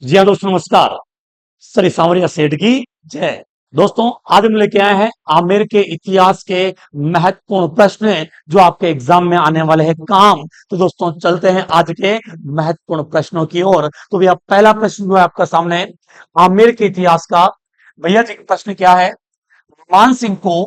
जी हाँ दोस्तों, नमस्कार। सर सांवरिया सेठ की जय। दोस्तों, आज हम लेके आए हैं आमेर के इतिहास के महत्वपूर्ण प्रश्न जो आपके एग्जाम में आने वाले हैं काम। तो दोस्तों, चलते हैं आज के महत्वपूर्ण प्रश्नों की ओर। तो भैया, पहला प्रश्न जो है आपका सामने है, आमेर के इतिहास का। भैया जी, प्रश्न क्या है? मान सिंह को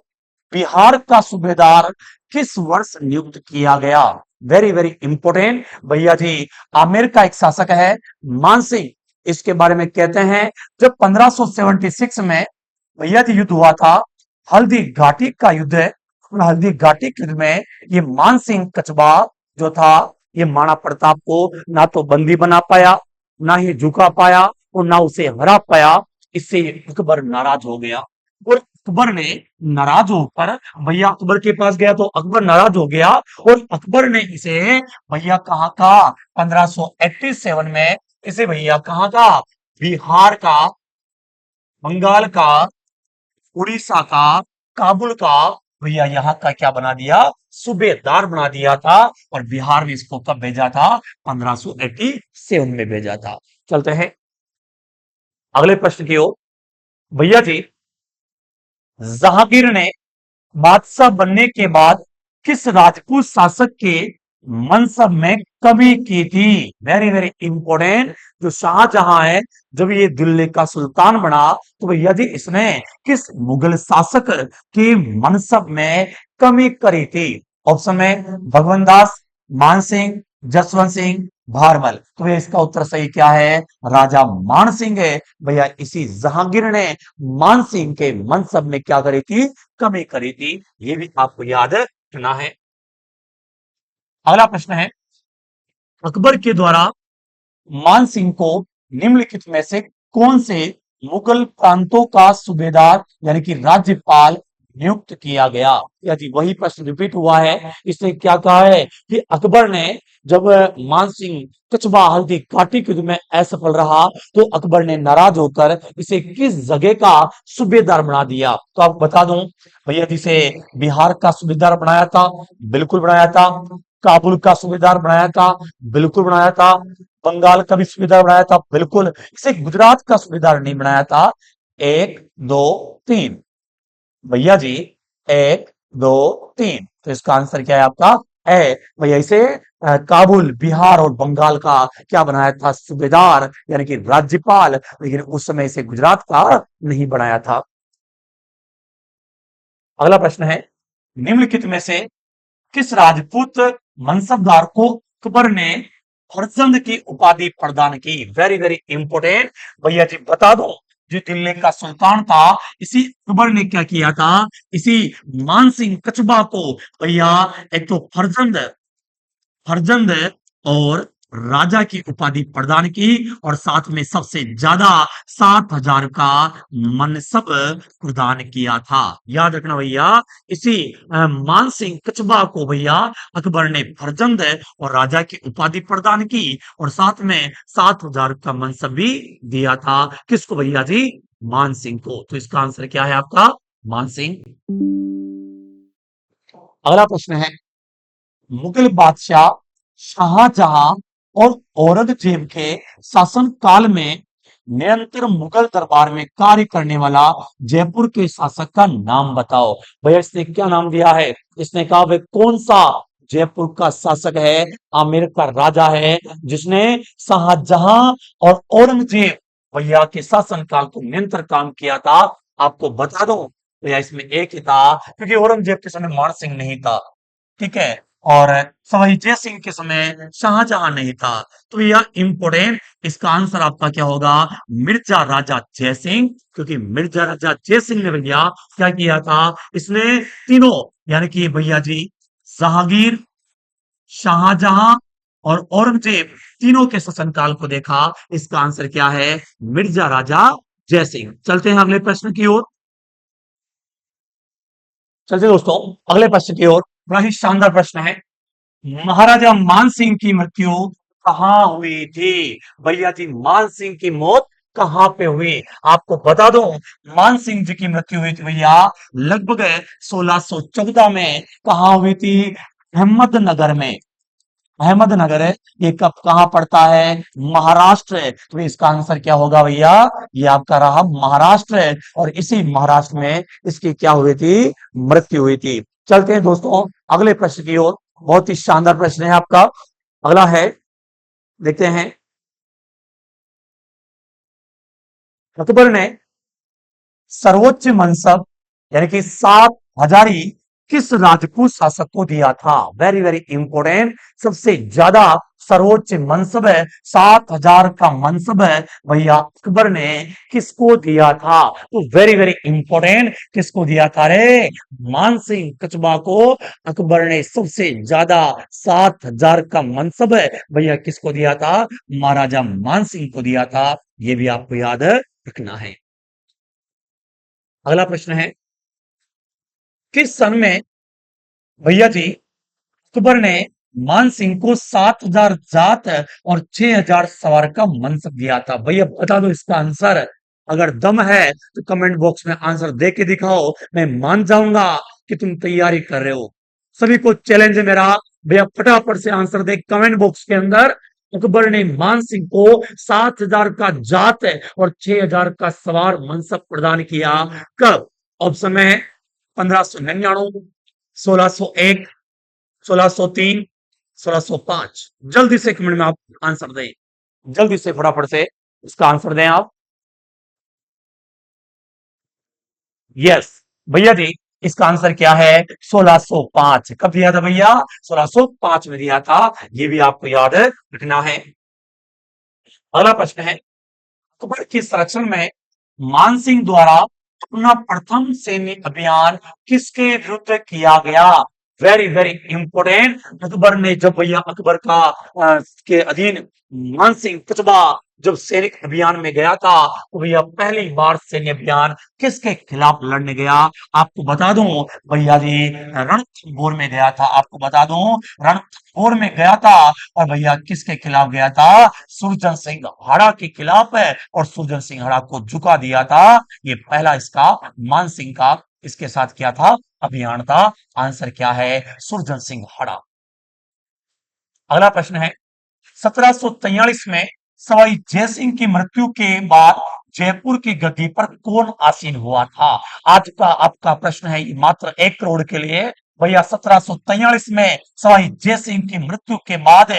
बिहार का सूबेदार किस वर्ष नियुक्त किया गया? वेरी वेरी इंपॉर्टेंट भैया जी। आमेर का एक शासक है मान सिंह। इसके बारे में कहते हैं, जब 1576 में भैया जी युद्ध हुआ था, हल्दी घाटी का युद्ध है। और हल्दी घाटी के युद्ध में ये मान सिंह कछबा जो था, ये महाराणा प्रताप को ना तो बंदी बना पाया, ना ही झुका पाया, और ना उसे हरा पाया। इससे अकबर नाराज हो गया। और अकबर ने नाराज होकर भैया अकबर के पास गया, तो अकबर नाराज हो गया। और अकबर ने इसे भैया कहाँ का, 1587 में इसे भैया कहाँ का, बिहार का, बंगाल का, उड़ीसा का, काबुल का, भैया यहाँ का क्या बना दिया, सूबेदार बना दिया था। और बिहार में इसको कब भेजा था? 1587 में भेजा था। चलते हैं अगले प्रश्न की ओर। भैया जी, जहांगीर ने बादशाह बनने के बाद किस राजपूत शासक के मनसब में कमी की थी? Very very important. जो शाहजहां है, जब ये दिल्ली का सुल्तान बना, तो भैया जी इसने किस मुगल शासक के मनसब में कमी करी थी? ऑप्शन में भगवंत दास, मान सिंह, जसवंत सिंह, भारमल। तो भैया इसका उत्तर सही क्या है? राजा मान सिंह है। भैया इसी जहांगीर ने मान सिंह के मनसब में क्या करी थी? कमी करी थी। ये भी आपको याद रखना है। अगला प्रश्न है, अकबर के द्वारा मान सिंह को निम्नलिखित में से कौन से मुगल प्रांतों का सूबेदार यानी कि राज्यपाल नियुक्त किया गया? या जी वही प्रश्न रिपीट हुआ है। इसने क्या कहा है कि अकबर ने, जब मान सिंह कचबा हल्दी घाटी के युद्ध में असफल रहा, तो अकबर ने नाराज होकर इसे किस जगह का सूबेदार बना दिया? तो आपको बता दूं भैया, जिसे बिहार का सूबेदार बनाया था, बिल्कुल बनाया था। काबुल का सूबेदार बनाया था, बिल्कुल बनाया था। बंगाल का भी सूबेदार बनाया था, बिल्कुल। इसे गुजरात का सूबेदार नहीं बनाया था। एक, दो, तीन भैया जी, एक, दो, तीन। तो इसका आंसर क्या है आपका? है भैया, इसे काबुल, बिहार और बंगाल का क्या बनाया था? सूबेदार यानी कि राज्यपाल। लेकिन उस समय इसे गुजरात का नहीं बनाया था। अगला प्रश्न है, निम्नलिखित में से किस राजपूत मनसबदार को अकबर ने फरजंद की उपाधि प्रदान की? वेरी वेरी इंपोर्टेंट भैया जी, बता दो। जो दिल्ली का सुल्तान था, इसी अकबर ने क्या किया था? इसी मान सिंह कछबा को भैया एक तो फरजंद फरजंद और राजा की उपाधि प्रदान की, और साथ में सबसे ज्यादा 7,000 का मनसब प्रदान किया था। याद रखना भैया, इसी मान सिंह कछबा को भैया अकबर ने फरजंद और राजा की उपाधि प्रदान की, और साथ में 7,000 का मनसब भी दिया था। किसको भैया जी? मान सिंह को। तो इसका आंसर क्या है आपका? मान सिंह। अगला प्रश्न है, मुगल बादशाह शाहजहां और औरंगजेब के शासन काल में निरंतर मुगल दरबार में कार्य करने वाला जयपुर के शासक का नाम बताओ। भैया इसने क्या नाम दिया है? इसने कहा भाई कौन सा जयपुर का शासक है, आमेर का राजा है, जिसने शाहजहां और औरंगजेब भैया के शासन काल को निरंतर काम किया था? आपको बता दो भैया, इसमें एक ही था, क्योंकि औरंगजेब के समय मान सिंह नहीं था, ठीक है, और सवाई जय सिंह के समय शाहजहां नहीं था। तो यह इंपोर्टेंट, इसका आंसर आपका क्या होगा? मिर्जा राजा जय सिंह। क्योंकि मिर्जा राजा जय सिंह ने भैया क्या किया था? इसने तीनों यानी कि भैया जी, जहांगीर, शाहजहां और औरंगजेब, तीनों के शासनकाल को देखा। इसका आंसर क्या है? मिर्जा राजा जय सिंह। चलते हैं अगले प्रश्न की ओर। चलते दोस्तों अगले प्रश्न की ओर। बड़ा ही शानदार प्रश्न है, महाराजा मान सिंह की मृत्यु कहाँ हुई थी? भैया जी, मान सिंह की मौत कहाँ पे हुई? आपको बता दो, मान सिंह जी की मृत्यु हुई थी भैया लगभग 1614 में। कहाँ हुई थी? अहमदनगर में। अहमदनगर है, ये कब कहाँ पड़ता है? महाराष्ट्र है। तो इसका आंसर क्या होगा भैया? ये आपका रहा महाराष्ट्र है, और इसी महाराष्ट्र में इसकी क्या हुई थी? मृत्यु हुई थी। चलते हैं दोस्तों अगले प्रश्न की ओर। बहुत ही शानदार प्रश्न है आपका। अगला है, देखते हैं। अकबर ने सर्वोच्च मनसब यानी कि 7 हजारी किस राजपूत शासक को दिया था? Very very important. सबसे ज्यादा सर्वोच्च मनसब है, 7 हजार का मनसब है, भैया अकबर ने किसको दिया था? तो वेरी वेरी इंपॉर्टेंट, किसको दिया था रे? मानसिंह कछबा को अकबर ने सबसे ज्यादा 7 हजार का मनसब है, भैया किसको दिया था? महाराजा मानसिंह को दिया था। ये भी आपको याद रखना है। अगला प्रश्न है, किस सन में भैया जी अकबर ने मान सिंह को 7 हजार जात और 6 हजार सवार का मनसब दिया था? भैया बता दो इसका आंसर। अगर दम है तो कमेंट बॉक्स में आंसर दे के दिखाओ, मैं मान जाऊंगा कि तुम तैयारी कर रहे हो। सभी को चैलेंज है मेरा, भैया फटाफट से आंसर दे कमेंट बॉक्स के अंदर। अकबर ने मान सिंह को 7 हजार का जात और 6 हजार का सवार मनसब प्रदान किया। कब? ऑप्शन है 1599, 1601, 1603, 1605। जल्दी से कमेंट में आप आंसर दें, जल्दी से फटाफट से इसका आंसर दें आप। यस भैया जी, इसका आंसर क्या है? 1605। कब दिया था भैया? 1605 में दिया था। ये भी आपको याद रखना है। अगला प्रश्न है, अकबर के संरक्षण में मानसिंह द्वारा अपना प्रथम सैन्य अभियान किसके विरुद्ध किया गया? Very very important. अकबर ने जब भैया अकबर का के अधीन मानसिंह कछबा जब सैनिक अभियान में गया था, तो भैया पहली बार सैन्य अभियान किसके खिलाफ लड़ने गया? आपको बता दूं भैया जी, रणथंभौर में गया था। आपको बता दूं रणथंभौर में गया था। और भैया किसके खिलाफ गया था? सुरजन सिंह हड़ा के खिलाफ है, और सुरजन सिंह हड़ा को झुका दिया था। ये पहला इसका मान सिंह का इसके साथ किया था अभियान था। आंसर क्या है? सुरजन सिंह हड़ा। अगला प्रश्न है, 1743 में सवाई जयसिंह की मृत्यु के बाद जयपुर की गद्दी पर कौन आसीन हुआ था? आज का आपका प्रश्न है मात्र 1 करोड़ के लिए। भैया 1743 में सवाई जयसिंह की मृत्यु के बाद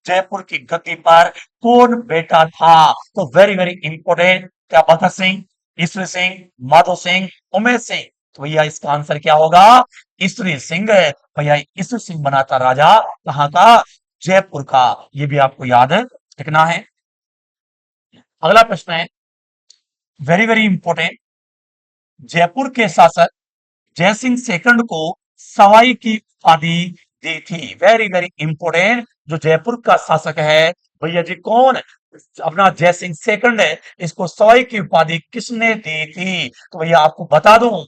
जयपुर की गद्दी पर कौन बैठा था? तो वेरी वेरी इंपोर्टेंट। क्या भगत सिंह, ईश्वरी सिंह, माधो सिंह, उमेश सिंह? तो भैया इसका आंसर क्या होगा? ईश्वरी सिंह है। भैया ईश्वरी सिंह बना था राजा कहाँ का? जयपुर का। ये भी आपको याद रखना है। अगला प्रश्न है, वेरी वेरी इंपॉर्टेंट। जयपुर के शासक जयसिंह सेकंड को सवाई की उपाधि दी थी। Very very important. जो जयपुर का शासक है भैया जी कौन? अपना जयसिंह सेकंड है। इसको सवाई की उपाधि किसने दी थी? तो भैया आपको बता दूं,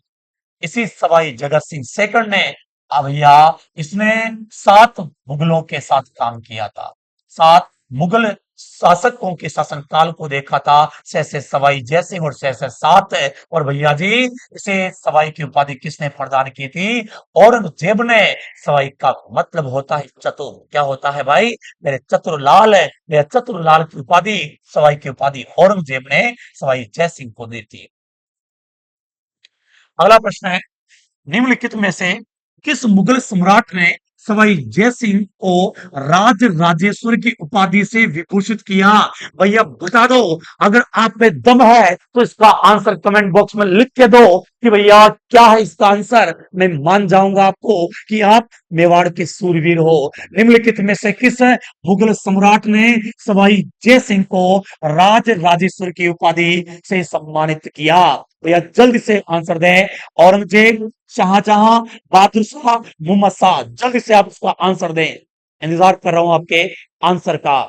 इसी सवाई जगत सिंह सेकंड ने। अब भैया इसने 7 मुगलों के साथ काम किया था। 7 मुगल शासकों के शासन काल को देखा था। सैसे सवाई जयसिंह और सैसे 7 है। और भैया जी इसे सवाई की उपाधि किसने प्रदान की थी? औरंगजेब ने। सवाई का मतलब होता है चतुर। क्या होता है भाई? मेरे चतुरलाल है, मेरे चतुरलाल की उपाधि, सवाई की उपाधि औरंगजेब ने सवाई जयसिंह को दी थी। अगला प्रश्न है, निम्नलिखित में से किस मुगल सम्राट ने सवाई जयसिंह को राज राजेश्वर की उपाधि से विभूषित किया? भैया बता दो। अगर आप में दम है तो इसका आंसर कमेंट बॉक्स में लिख के दो कि भैया क्या है इसका आंसर। मैं मान जाऊंगा आपको कि आप मेवाड़ के सूरवीर हो। निम्नलिखित में से किस मुगल सम्राट ने सवाई जयसिंह को राज राजेश्वर की उपाधि से सम्मानित किया? भैया जल्दी से आंसर दें। औरंगजेब, शाहजहां, बहादुर शाह, मोहम्मद शाह? जल्दी से आप उसका आंसर दें। इंतजार कर रहा हूं आपके आंसर का।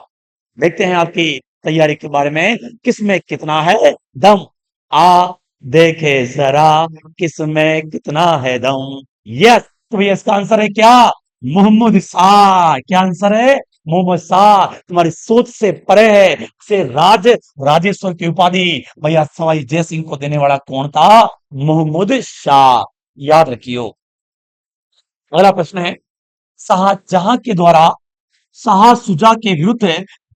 देखते हैं आपकी तैयारी के बारे में किसमें कितना है दम। आ देखे जरा किसमें कितना है दम। यस, तो भैया इसका आंसर है क्या? मोहम्मद शाह। क्या आंसर है? मोहम्मद शाह। तुम्हारी सोच से परे है। से राजेश्वर की उपाधि भैया सवाई जयसिंह को देने वाला कौन था? मोहम्मद शाह। याद रखियो। अगला प्रश्न है, शाहजहां के द्वारा शाह शुजा के विरुद्ध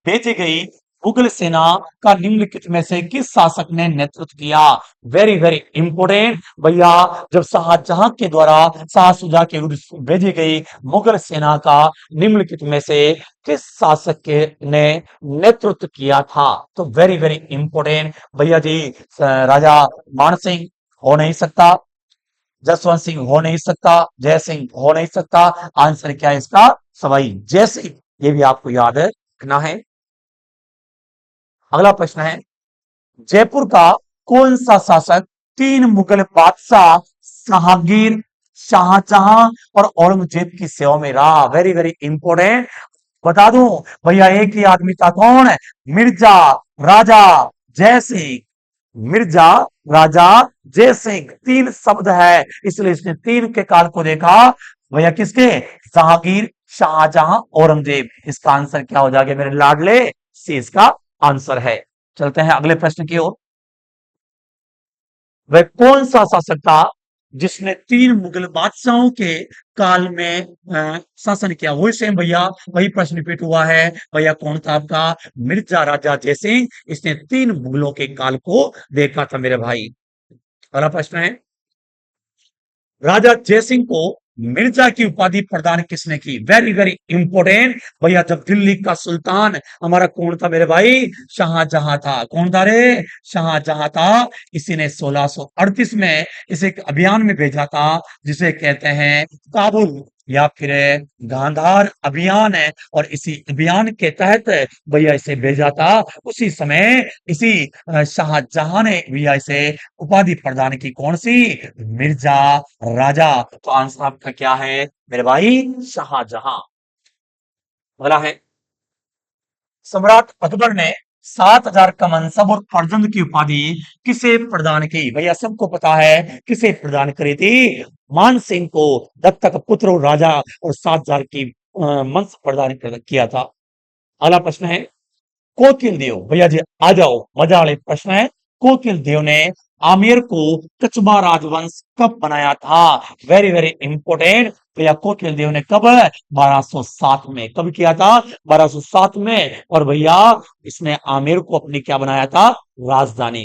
भेजी गई मुगल सेना का निम्नलिखित में से किस शासक ने नेतृत्व किया? वेरी वेरी इंपोर्टेंट भैया। जब शाहजहां के द्वारा शाह शुजा के विरुद्ध भेजी गई मुगल सेना का निम्नलिखित में से किस शासक के ने नेतृत्व किया था? तो वेरी वेरी इंपोर्टेंट भैया जी, राजा मान सिंह हो नहीं सकता, जसवंत सिंह हो नहीं सकता, जय सिंह हो नहीं सकता। आंसर क्या है इसका? सवाई जय सिंह। ये भी आपको याद रखना है। अगला प्रश्न है, जयपुर का कौन सा शासक तीन मुगल बादशाह जहांगीर, शाहजहां और औरंगजेब की सेवा में रहा? Very very important. बता दूं भैया, एक ही आदमी था, कौन है? मिर्जा राजा जय सिंह। मिर्जा राजा जय सिंह तीन शब्द है, इसलिए इसने तीन के काल को देखा। भैया किसके? जहांगीर, शाहजहां, औरंगजेब। इसका आंसर क्या हो जाएगा मेरे लाडले? सी इसका आंसर है। चलते हैं अगले प्रश्न की ओर। वह कौन सा शासक था जिसने तीन मुगल बादशाहों के काल में शासन किया? वही सेम भैया, वही प्रश्न रिपीट हुआ है भैया। कौन था आपका? मिर्जा राजा जयसिंह। इसने तीन मुगलों के काल को देखा था मेरे भाई। अगला प्रश्न है, राजा जयसिंह को मिर्जा की उपाधि प्रदान किसने की? वेरी वेरी इंपोर्टेंट भैया। जब दिल्ली का सुल्तान हमारा कौन था मेरे भाई? शाहजहां था। कौन था रे? शाहजहां था। इसी ने 1638 में इसे एक अभियान में भेजा था, जिसे कहते हैं काबुल या फिर गांधार अभियान है। और इसी अभियान के तहत भैया इसे भेजा था। उसी समय इसी शाहजहां ने भैया इसे उपाधि प्रदान की। कौन सी? मिर्जा राजा। तो आंसर आपका क्या है मेरे भाई? शाहजहां। अगला है, सम्राट अकबर ने 7,000 का मनसब और फर्जंद की उपाधि किसे प्रदान की? भैया सबको पता है किसे प्रदान करी थी? मान सिंह को दत्तक पुत्र और राजा और 7,000 की मनसब प्रदान किया था। अगला प्रश्न है, कोकिल देव। भैया जी आ जाओ, मजा वाले प्रश्न है। कोकिल देव ने आमेर को कचबा राजवंश कब बनाया था? वेरी वेरी इंपोर्टेंट भैया। कोकिल देव ने कब? 1207 में। कब किया था? 1207 में। और भैया इसने आमेर को अपनी क्या बनाया था? राजधानी।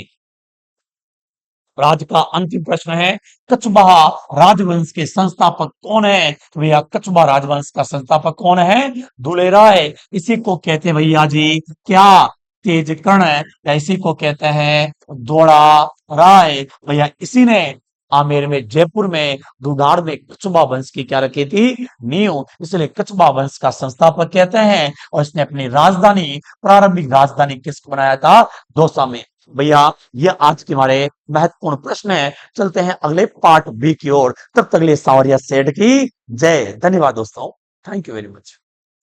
राज का अंतिम प्रश्न है, कचबा राजवंश के संस्थापक कौन है? तो भैया कचबा राजवंश का संस्थापक कौन है? दुले राय। इसी को कहते हैं भैया जी क्या? तेज कर्ण। या इसी को कहते हैं दोड़ा राय। भैया इसी ने आमेर में, जयपुर में, दुधार में कचबा वंश की क्या रखी थी? नींव। इसलिए कचबा वंश का संस्थापक कहते हैं। और इसने अपनी राजधानी, प्रारंभिक राजधानी किसको बनाया था? दौसा में। भैया ये आज के हमारे महत्वपूर्ण प्रश्न है। चलते हैं अगले पार्ट बी की ओर। तब तक के लिए सावरिया सेठ की जय। धन्यवाद दोस्तों। Thank you very much.